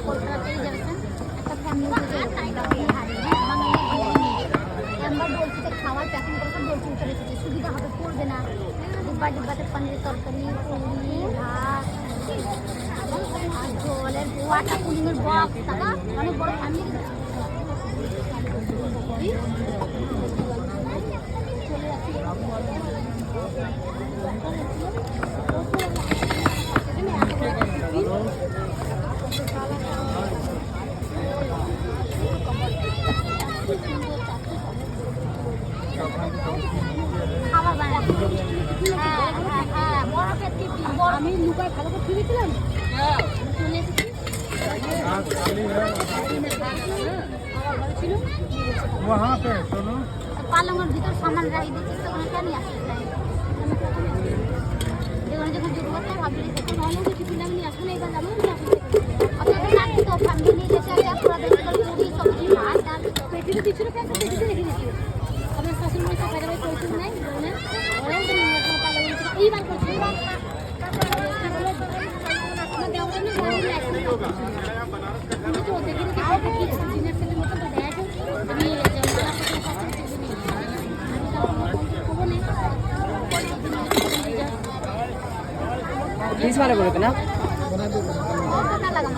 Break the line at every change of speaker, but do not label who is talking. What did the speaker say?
কলকাতাতেই যাচ্ছেন একটা ফ্যামিলি আমরা বলছিতে খাওয়ার প্যাকিং করে বলছি উঠে রেখেছি সুবিধা হবে পড়বে না ডিব্বা ডিব্বাতে পনিরের তরকারি পুরি ভাত আর জলের ওয়াটার কুলিংয়ের বক্স টাকা অনেক বড় ফ্যামিলি খাবার বানাচ্ছি হ্যাঁ বরফের টিফিন আমি লুকায় ভালো করে ফিরেছিলাম চলে এসেছি
वहाँ पे सुनो
পালংয়ের ভিতর সামান রাখি দিচ্ছি তখন কেন আসতে চাই যেখানে যখন জরুরত হয় ভাবলি তখন অনেক টিফিন আমি নিয়ে আসবো না এবার যাবো নিয়ে আসবো অতটা লাগবে তো ফ্যামিলি নিয়ে যেতে হবে পুরো ভেজিটেবল পুরি সবজি ভাত ডাল পেটিতে দিচ্ছিল প্যাকেট পেটিতে রেখে দিচ্ছি আমার শাশুড়ি মা সকালে যাবে প্রয়োজন নাই বলে ওরাও তো পালং এইবার করছে
बीच वाले बोले थे ना
लगा